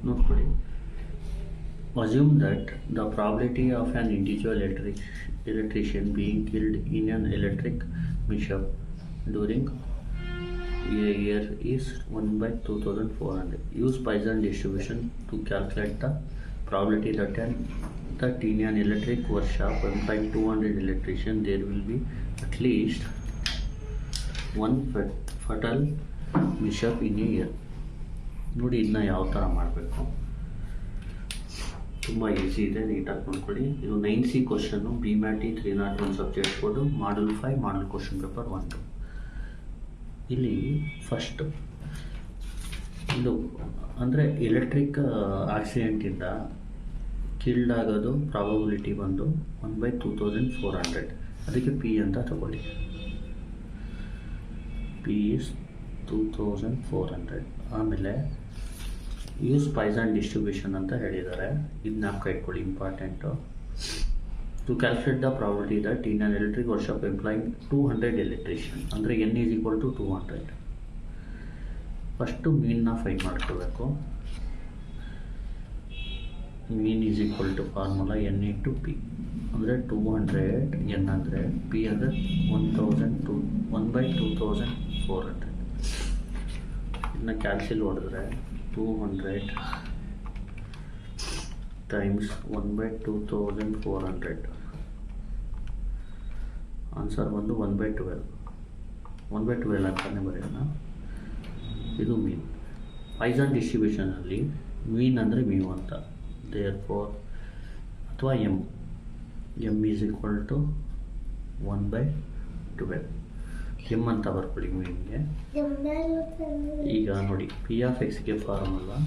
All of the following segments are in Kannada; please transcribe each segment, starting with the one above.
ನೋಡ್ಕೊಳ್ಳಿ. Assume that the probability of an individual electrician being killed in an electric mishap during a year is 1 by 2400. Use Poisson distribution to calculate the probability that in an electric workshop employing 200 electricians there will be at least one fatal mishap in a year. ನೋಡಿ ಇದನ್ನ ಯಾವ ಥರ ಮಾಡಬೇಕು, ತುಂಬ ಈಸಿ ಇದೆ, ನೀಟಾಗಿ ನೋಡ್ಕೊಳ್ಳಿ. ಇದು 9C ಕ್ವಶನ್ನು, BMAT 301 ಸಬ್ಜೆಕ್ಟ್ ಕೋಡು, ಮಾಡಲ್ 5 ಮಾಡಲ್ ಕ್ವಶನ್ ಪೇಪರ್ 1. ಇಲ್ಲಿ ಫಸ್ಟ್ ಇದು ಅಂದರೆ ಎಲೆಕ್ಟ್ರಿಕ್ ಆಕ್ಸಿಡೆಂಟಿಂದ ಕಿಲ್ಡ್ ಆಗೋದು ಪ್ರಾಬಬಿಲಿಟಿ ಬಂದು 1 by 2400. ಅದಕ್ಕೆ P ಅಂತ ತಗೊಳ್ಳಿ. P is 2400. ಆಮೇಲೆ ಯೂಸ್ ಪಾಯ್ಸನ್ ಡಿಸ್ಟ್ರಿಬ್ಯೂಷನ್ ಅಂತ ಹೇಳಿದ್ದಾರೆ, ಇದನ್ನ ಇಟ್ಕೊಳ್ಳಿ, important. To calculate the probability that in an electric workshop employing 200 electrician, ಅಂದರೆ N is equal to 200. First ಮೀನ್ನ ಫೈಂಡ್ ಮಾಡ್ಕೋಬೇಕು. Mean is equal to formula N into P, ಅಂದರೆ 200 N ಅಂದರೆ P ಅಂದರೆ 1 by 2400. ಇದನ್ನ ಕ್ಯಾಲ್ಸಿಲ್ ಹೊಡೆದ್ರೆ 200 ಟೈಮ್ಸ್ 1 by 2400, ಆನ್ಸರ್ ಬಂದು 1 by 12 ಅಂತಾನೆ ಬರೆಯೋಣ. ಇದು ಮೀನ್. ಪಾಯ್ಸನ್ ಡಿಸ್ಟ್ರಿಬ್ಯೂಷನಲ್ಲಿ ಮೀನ್ ಅಂದರೆ ಮ್ಯೂ ಅಂತ, ದೇರ್ಫೋರ್ ಅಥವಾ M is equal to 1 by 12 M ಅಂತ ಬರ್ಕೊಳ್ಳಿ ಮೀನ್ಗೆ. ಈಗ ನೋಡಿ, P of Xಗೆ formula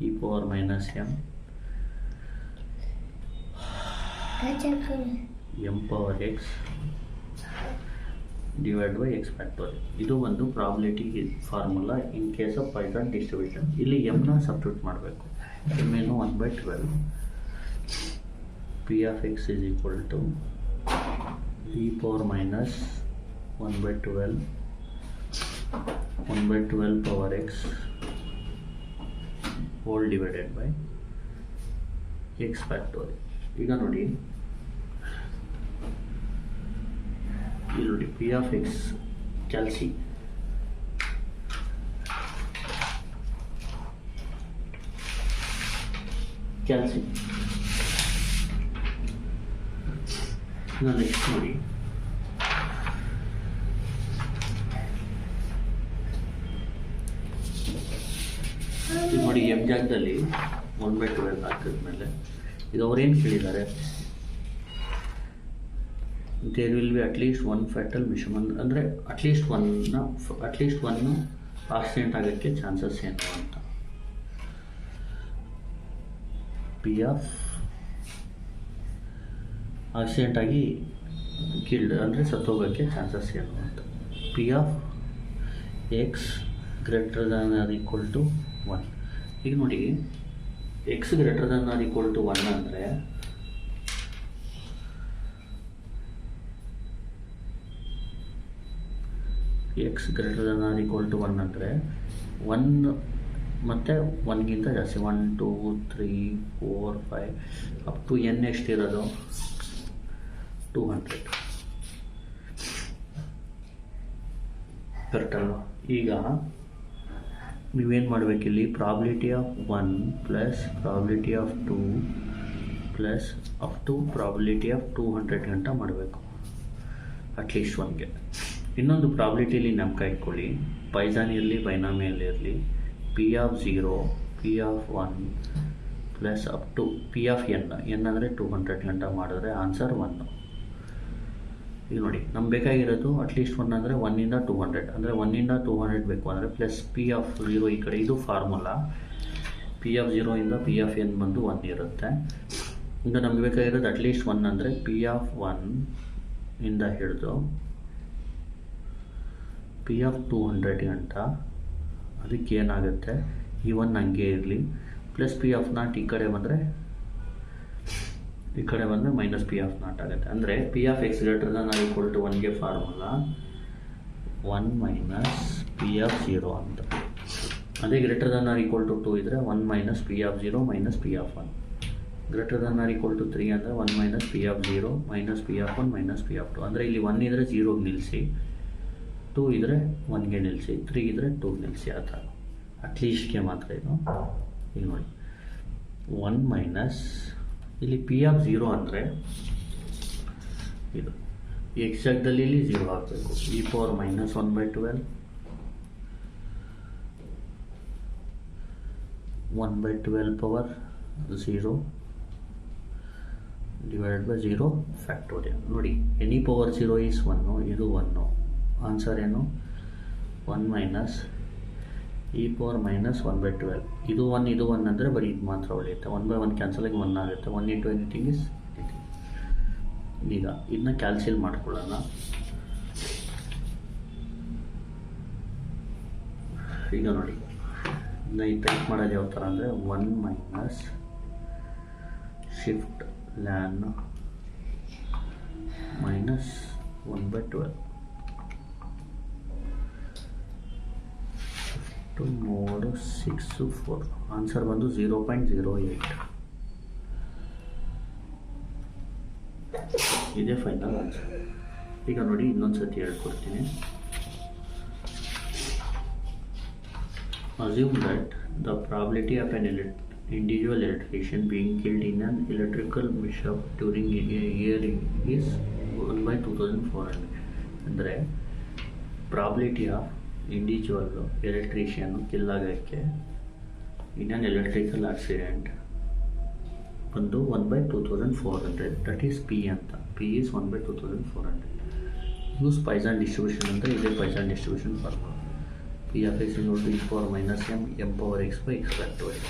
e power minus m power x divided by x factorial. ಇದು ಒಂದು probability formula in case of Poisson distribution. ಇಲ್ಲಿ ಎಮ್ನ ಸಬ್ಸ್ಟಿಟ್ಯೂಟ್ ಮಾಡಬೇಕು. ಎಮ್ ಏನು 1 by 12. P of x is equal to e power minus 1 by 12 power x whole divided by x factorial. ಈಗ ನೋಡಿ, ಇಲ್ಲಿ ನೋಡಿ P of x ಕ್ಯಾಲ್ಸಿ ನೆಕ್ಸ್ಟ್ ನೋಡಿ, ನೋಡಿ ಎಮ್ ಜಾಗದಲ್ಲಿ 1 by 12 ಹಾಕಿದ್ಮೇಲೆ ಈಗ ಅವ್ರೇನು ಕೇಳಿದ್ದಾರೆ, there will be at least 1 fatal mission, ಅಂದರೆ ಅಟ್ಲೀಸ್ಟ್ ಒನ್ ಆಕ್ಸಿಡೆಂಟ್ ಆಗೋಕ್ಕೆ ಚಾನ್ಸಸ್ ಏನು ಅಂತ. P of ಆಕ್ಸಿಡೆಂಟ್ ಆಗಿ ಕಿಲ್ಡ್ ಅಂದರೆ ಸತ್ತೋಗೋಕ್ಕೆ ಚಾನ್ಸಸ್ ಏನು ಅಂತ. P of x greater than or equal to 1. ಈಗ ನೋಡಿ, x greater than or equal to 1 ಅಂದರೆ x greater than or equal to 1 ಅಂದರೆ 1 ಮತ್ತು 1ಗಿಂತ ಜಾಸ್ತಿ, 1 2 3 4 5 ಅಪ್ ಟು N ಎಷ್ಟಿರೋದು 200. ಕರೆಕ್ಟ್ ಅಲ್ವಾ? ಈಗ ನೀವೇನು ಮಾಡಬೇಕಿಲ್ಲಿ, probability of 1 plus probability of 2 plus up to probability of 200 ಗಂಟ ಮಾಡಬೇಕು, ಅಟ್ಲೀಸ್ಟ್ 1ಗೆ. ಇನ್ನೊಂದು ಪ್ರಾಬಿಲಿಟಿಲಿ ನಂಬಿಕೆ ಇಟ್ಕೊಳ್ಳಿ, ಪಾಯ್ಸನ್ ಇರಲಿ ಬೈನಾಮಿಯಲ್ ಇರಲಿ, P of 0 P of 1 plus up to P of N ಅಂದರೆ 200 ಗಂಟ ಮಾಡಿದ್ರೆ ಆನ್ಸರ್ 1. ಈಗ ನೋಡಿ, ನಮ್ಗೆ ಬೇಕಾಗಿರೋದು ಅಟ್ಲೀಸ್ಟ್ 1 ಅಂದರೆ 1 ಇಂದ 200, ಅಂದರೆ 1 ಇಂದ 200 ಬೇಕು ಅಂದರೆ ಪ್ಲಸ್ P of 0 ಈ ಕಡೆ, ಇದು ಫಾರ್ಮುಲಾ. P of 0 ಇಂದ P of N ಬಂದು 1 ಇರುತ್ತೆ. ಈಗ ನಮ್ಗೆ ಬೇಕಾಗಿರೋದು ಅಟ್ಲೀಸ್ಟ್ 1 ಅಂದರೆ P of 1 ಇಂದ ಹಿಡಿದು P of 200 ಗಂಟ, ಅದಕ್ಕೆ ಏನಾಗುತ್ತೆ, ಈ 1 ಹಂಗೆ ಇರಲಿ, ಪ್ಲಸ್ P of 0 ಈ ಕಡೆ ಬಂದರೆ ಮೈನಸ್ P of 0 ಆಗುತ್ತೆ. ಅಂದರೆ P of x greater than or equal to 1ಗೆ ಫಾರ್ಮುಲಾ 1 ಮೈನಸ್ P of 0 ಅಂತ. ಅದೇ greater than or equal to 2 ಇದ್ದರೆ 1 minus P of 0 minus P of 1. Greater than or equal to 3 ಅಂದರೆ 1 minus P of 0 minus P of 1 minus P of 2. ಅಂದರೆ ಇಲ್ಲಿ 1 ಇದ್ದರೆ 0ಗೆ ನಿಲ್ಲಿಸಿ, 2 ಇದ್ದರೆ 1ಗೆ ನಿಲ್ಲಿಸಿ, 3 ಇದ್ದರೆ 2ಗೆ ನಿಲ್ಲಿಸಿ. ಆ ಥರ ಅಟ್ಲೀಸ್ಟ್ಗೆ ಮಾತ್ರ ಇದು. ಈಗ ನೋಡಿ 1 ಮೈನಸ್ ಇಲ್ಲಿ ಪಿ ಆಫ್ 0 ಅಂದರೆ ಇದು ಎಕ್ಸಾಕ್ಟಲ್ಲಿ ಇಲ್ಲಿ 0 ಹಾಕಬೇಕು. e power minus 1/12 1/12 power 0 divided by 0 factorial. ನೋಡಿ ಎನಿ ಪವರ್ 0 ಈಸ್ 1, ಇದು 1. ಆನ್ಸರ್ ಏನು? 1 ಮೈನಸ್ e ಪವರ್ ಮೈನಸ್ 1/12. ಇದು 1 ಇದು 1 ಅಂದರೆ ಬರೀ ಇದು ಮಾತ್ರ ಉಳಿಯುತ್ತೆ. 1/1 ಕ್ಯಾನ್ಸಲ್ ಆಗಿ 1 ಆಗುತ್ತೆ. 1 ಇಂಟು ಎನಿಥಿಂಗ್ ಇಸ್ ಎನಿಥಿಂಗ್. ಈಗ ಇದನ್ನ ಕ್ಯಾಲ್ಸಿಲ್ ಮಾಡ್ಕೊಳ್ಳೋಣ. ಈಗ ನೋಡಿ ಇದನ್ನ ಈ ಟೈಪ್ ಮಾಡೋದು ಯಾವ ಥರ ಅಂದರೆ 1 ಮೈನಸ್ ಶಿಫ್ಟ್ ಲ್ಯಾನ್ ಮೈನಸ್ 1/12 ಟು ಮೋಡ್ 6 4. ಆನ್ಸರ್ ಬಂದು 0.08. ಇದೇ ಫೈನಲ್ ಆನ್ಸರ್. ಈಗ ನೋಡಿ ಇನ್ನೊಂದು ಸತಿ ಹೇಳ್ಕೊಡ್ತೀನಿ. Assume that the probability of an individual electrician being killed in an electrical mishap during a year is 1/2400. ಅಂದರೆ probability of individual electrician kill ಆಗೋಕ್ಕೆ ಇನ್ ಆನ್ ಎಲೆಕ್ಟ್ರಿಕಲ್ ಆಕ್ಸಿಡೆಂಟ್ ಒಂದು 1/2400. ದಟ್ ಈಸ್ ಪಿ ಅಂತ. P is 1/2400. Use Poisson distribution ಅಂದರೆ ಇದೇ Poisson distribution formula. P of x equal to e power minus m power x by x factorial.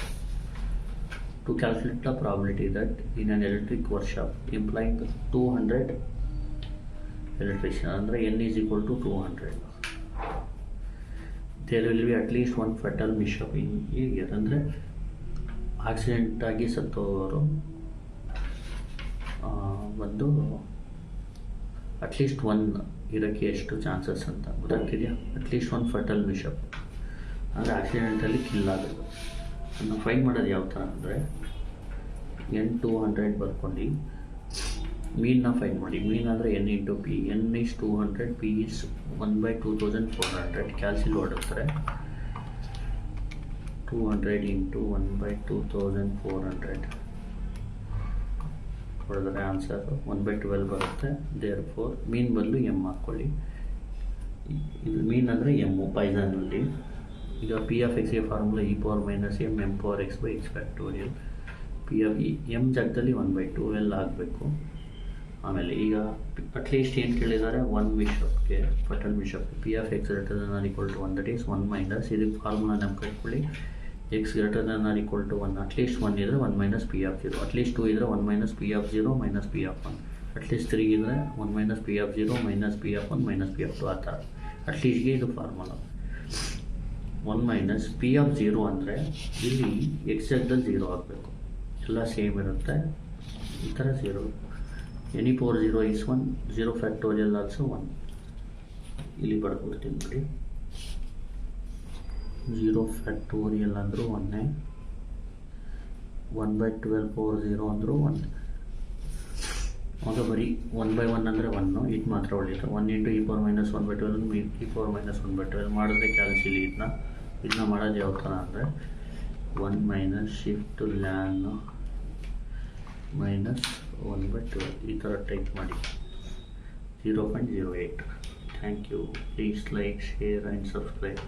To calculate the probability that in an electric workshop implying 200 electrician, ಅಂದರೆ n is equal to 200, there will be at least one fatal mishap in a year. ಅಂದರೆ ಆಕ್ಸಿಡೆಂಟ್ ಆಗಿ ಸತ್ತೋರು ಒಂದು ಅಟ್ಲೀಸ್ಟ್ 1 ಇರೋಕ್ಕೆ ಎಷ್ಟು ಚಾನ್ಸಸ್ ಅಂತ ಗೊತ್ತಾಗ್ತಿದೆಯಾ? ಅಟ್ಲೀಸ್ಟ್ 1 ಫಟಲ್ ಮಿಶಪ್ ಅಂದರೆ ಆಕ್ಸಿಡೆಂಟಲ್ಲಿ ಕಿಲ್ ಆಗೋದು. ಅದನ್ನು ಫೈಂಡ್ ಮಾಡೋದು ಯಾವ ಥರ ಅಂದರೆ n 200 ಬರ್ಕೊಂಡು ಮೀನ್ನ ಫೈಂಡ್ ಮಾಡಿ. ಮೀನ್ ಅಂದರೆ n into P. n is 200, P is 1/2400. ಕ್ಯಾಲ್ಸಿಲ್ ಹೊಡುತ್ತಾರೆ. 200 into 1/2400 ಹೊಡೆದ್ರೆ ಆನ್ಸರ್ 1/12 ಬರುತ್ತೆ. ದೇರ್ಫೋರ್ ಮೀನ್ ಬದಲು ಎಮ್ ಹಾಕ್ಕೊಳ್ಳಿ. ಇದು ಮೀನ್ ಅಂದರೆ ಎಮ್ಮು ಪಾಯ್ಸನಲ್ಲಿ. ಈಗ ಪಿ ಆಫ್ ಎಕ್ಸ್ಗೆ formula e power minus m power x by x factorial. P of M ಜಾಗದಲ್ಲಿ 1/12 ಆಗಬೇಕು. ಆಮೇಲೆ ಈಗ ಅಟ್ಲೀಸ್ಟ್ ಏನು ಕೇಳಿದ್ದಾರೆ? 1 ಮಿಶಪ್ಗೆ fatal mishap P of X greater than or equal to 1, that is 1 minus ಇದಕ್ಕೆ ಫಾರ್ಮುಲಾ ನೆನಪು ಇಟ್ಕೊಳ್ಳಿ. x greater than or equal to 1. At least 1 ಇದ್ದರೆ 1 ಮೈನಸ್ ಪಿ ಆಫ್ 0. ಅಟ್ಲೀಸ್ಟ್ 2 ಇದ್ದರೆ 1 minus P of 0 minus P of 1. At least 3 ಇದ್ದರೆ 1 minus P of 0 minus P of 1 minus P of 2. ಆ ಥರ ಅಟ್ಲೀಸ್ಟ್ಗೆ ಇದು ಫಾರ್ಮುಲಾ. 1 ಮೈನಸ್ ಪಿ ಆಫ್ 0 ಅಂದರೆ ಇಲ್ಲಿ ಎಕ್ಸಾಕ್ಟಲ್ಲಿ 0 ಆಗಬೇಕು. ಎಲ್ಲ ಸೇಮ್ ಇರುತ್ತೆ. ಈ ಥರ 0. Any power 0 is 1, 0 factorial also 1. ಇಲ್ಲಿ ಬರ್ಕೊಡ್ತೀನಿ ನೋಡಿ. 0 ಫ್ಯಾಕ್ಟೋರಿಯಲ್ ಅಂದರೂ 1, 1/12 ಪವರ್ 0 ಅಂದರೂ 1. ಆಗ ಬರೀ 1/1 ಅಂದರೆ 1 ಇದು ಮಾತ್ರ ಉಳಿಯುತ್ತೆ. 1 into e power minus 1/12 e power minus 1/12 ಮಾಡಿದ್ರೆ ಕ್ಯಾಲ್ಸಿಲಿ ಇದನ್ನ ಮಾಡೋದು ಯಾವ ಥರ ಅಂದರೆ 1 ಮೈನಸ್ ಶಿಫ್ಟ್ ಲ್ಯಾನ್ ಮೈನಸ್ 1/12 ಈ ಥರ ಟೈಪ್ ಮಾಡಿ. 0.08. Thank you. Please like, share and subscribe.